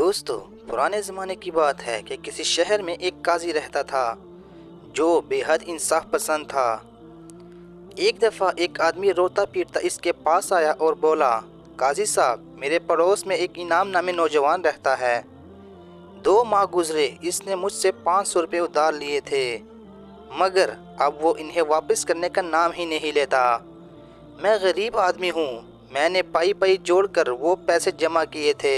دوستو، پرانے زمانے کی بات ہے کہ کسی شہر میں ایک قاضی رہتا تھا جو بے حد انصاف پسند تھا۔ ایک دفعہ ایک آدمی روتا پیٹتا اس کے پاس آیا اور بولا، قاضی صاحب، میرے پڑوس میں ایک انعام نامی نوجوان رہتا ہے۔ 2 ماہ گزرے، اس نے مجھ سے 500 روپے ادھار لیے تھے، مگر اب وہ انہیں واپس کرنے کا نام ہی نہیں لیتا۔ میں غریب آدمی ہوں، میں نے پائی پائی جوڑ کر وہ پیسے جمع کیے تھے،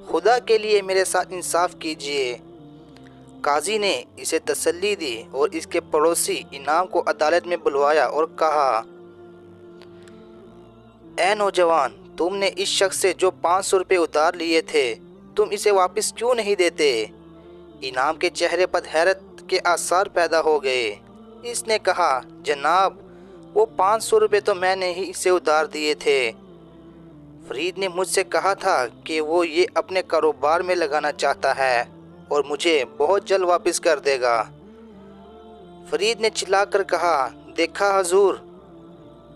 خدا کے لیے میرے ساتھ انصاف کیجیے۔ قاضی نے اسے تسلی دی اور اس کے پڑوسی انعام کو عدالت میں بلوایا اور کہا، اے نوجوان، تم نے اس شخص سے جو 500 روپے ادھار لیے تھے، تم اسے واپس کیوں نہیں دیتے؟ انعام کے چہرے پر حیرت کے آثار پیدا ہو گئے۔ اس نے کہا، جناب، وہ 500 روپے تو میں نے ہی اسے ادھار دیے تھے۔ فرید نے مجھ سے کہا تھا کہ وہ یہ اپنے کاروبار میں لگانا چاہتا ہے اور مجھے بہت جلد واپس کر دے گا۔ فرید نے چلا کر کہا، دیکھا حضور،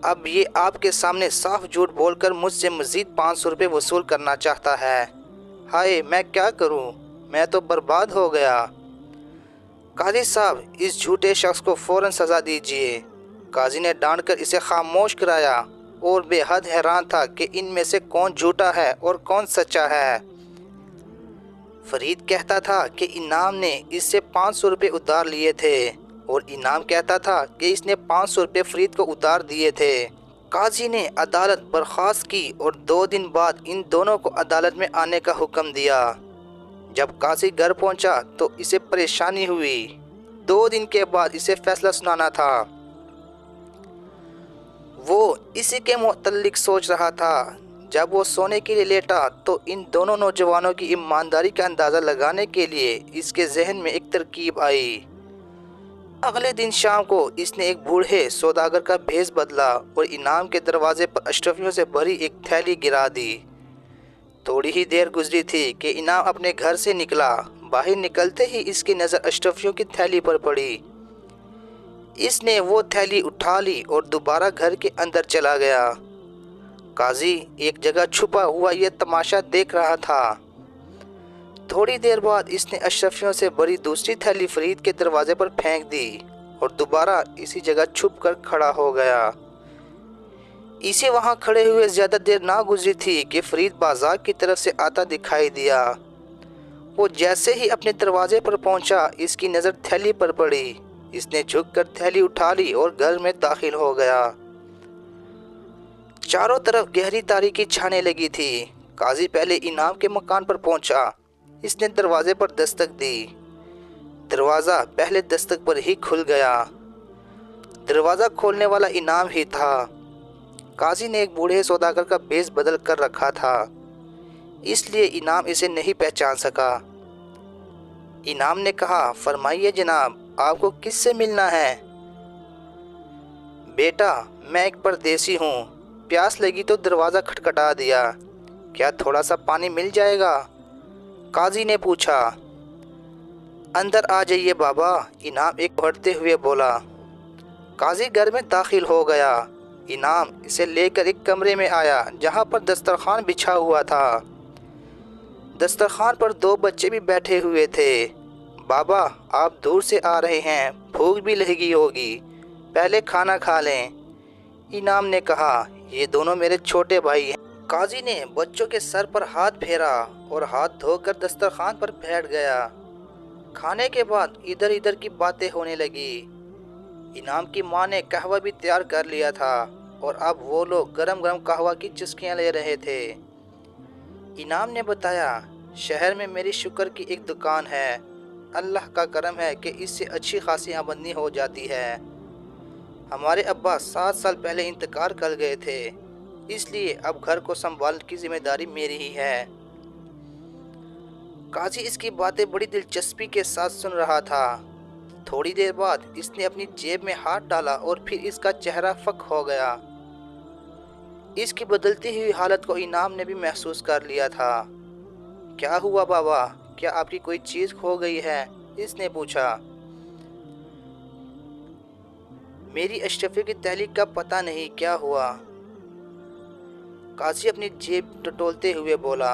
اب یہ آپ کے سامنے صاف جھوٹ بول کر مجھ سے مزید 500 روپے وصول کرنا چاہتا ہے۔ ہائے، میں کیا کروں، میں تو برباد ہو گیا۔ قاضی صاحب، اس جھوٹے شخص کو فوراً سزا دیجیے۔ قاضی نے ڈانٹ کر اسے خاموش کرایا اور بے حد حیران تھا کہ ان میں سے کون جھوٹا ہے اور کون سچا ہے۔ فرید کہتا تھا کہ انعام نے اس سے 500 روپے ادھار لیے تھے اور انعام کہتا تھا کہ اس نے 500 روپے فرید کو ادھار دیے تھے۔ قاضی نے عدالت برخاست کی اور 2 دن بعد ان دونوں کو عدالت میں آنے کا حکم دیا۔ جب قاضی گھر پہنچا تو اسے پریشانی ہوئی۔ 2 دن کے بعد اسے فیصلہ سنانا تھا۔ وہ اسی کے متعلق سوچ رہا تھا۔ جب وہ سونے کے لیے لیٹا تو ان دونوں نوجوانوں کی ایمانداری کا اندازہ لگانے کے لیے اس کے ذہن میں ایک ترکیب آئی۔ اگلے دن شام کو اس نے ایک بوڑھے سوداگر کا بھیس بدلا اور انعام کے دروازے پر اشرفیوں سے بھری ایک تھیلی گرا دی۔ تھوڑی ہی دیر گزری تھی کہ انعام اپنے گھر سے نکلا۔ باہر نکلتے ہی اس کی نظر اشرفیوں کی تھیلی پر پڑی۔ اس نے وہ تھیلی اٹھا لی اور دوبارہ گھر کے اندر چلا گیا۔ قاضی ایک جگہ چھپا ہوا یہ تماشا دیکھ رہا تھا۔ تھوڑی دیر بعد اس نے اشرفیوں سے بھری دوسری تھیلی فرید کے دروازے پر پھینک دی اور دوبارہ اسی جگہ چھپ کر کھڑا ہو گیا۔ اسے وہاں کھڑے ہوئے زیادہ دیر نہ گزری تھی کہ فرید بازار کی طرف سے آتا دکھائی دیا۔ وہ جیسے ہی اپنے دروازے پر پہنچا، اس کی نظر تھیلی پر پڑی۔ اس نے جھک کر تھیلی اٹھا لی اور گھر میں داخل ہو گیا۔ چاروں طرف گہری تاریکی چھانے لگی تھی۔ قاضی پہلے انعام کے مکان پر پہنچا۔ اس نے دروازے پر دستک دی۔ دروازہ پہلے دستک پر ہی کھل گیا۔ دروازہ کھولنے والا انعام ہی تھا۔ قاضی نے ایک بوڑھے سوداگر کا بھیس بدل کر رکھا تھا، اس لیے انعام اسے نہیں پہچان سکا۔ انعام نے کہا، فرمائیے جناب، آپ کو کس سے ملنا ہے؟ بیٹا، میں ایک پردیسی ہوں، پیاس لگی تو دروازہ کھٹکھٹا دیا، کیا تھوڑا سا پانی مل جائے گا؟ قاضی نے پوچھا۔ اندر آ جائیے بابا، انعام ایک بڑھتے ہوئے بولا۔ قاضی گھر میں داخل ہو گیا۔ انعام اسے لے کر ایک کمرے میں آیا جہاں پر دسترخوان بچھا ہوا تھا۔ دسترخوان پر 2 بچے بھی بیٹھے ہوئے تھے۔ بابا، آپ دور سے آ رہے ہیں، بھوک بھی لگی ہوگی، پہلے کھانا کھا لیں۔ انعام نے کہا، یہ دونوں میرے چھوٹے بھائی ہیں۔ قاضی نے بچوں کے سر پر ہاتھ پھیرا اور ہاتھ دھو کر دسترخوان پر بیٹھ گیا۔ کھانے کے بعد ادھر ادھر کی باتیں ہونے لگی۔ انعام کی ماں نے قہوہ بھی تیار کر لیا تھا اور اب وہ لوگ گرم گرم قہوہ کی چسکیاں لے رہے تھے۔ انعام نے بتایا، شہر میں میری شکر کی ایک دکان ہے، اللہ کا کرم ہے کہ اس سے اچھی خاصی آمدنی ہو جاتی ہے۔ ہمارے ابا 7 سال پہلے انتقال کر گئے تھے، اس لیے اب گھر کو سنبھالنے کی ذمہ داری میری ہی ہے۔ قاضی اس کی باتیں بڑی دلچسپی کے ساتھ سن رہا تھا۔ تھوڑی دیر بعد اس نے اپنی جیب میں ہاتھ ڈالا اور پھر اس کا چہرہ فک ہو گیا۔ اس کی بدلتی ہوئی حالت کو انعام نے بھی محسوس کر لیا تھا۔ کیا ہوا بابا، کیا آپ کی کوئی چیز کھو گئی ہے؟ اس نے پوچھا۔ میری اشرفی کی تحلیق کا پتہ نہیں کیا ہوا، قاضی اپنی جیب ٹٹولتے ہوئے بولا۔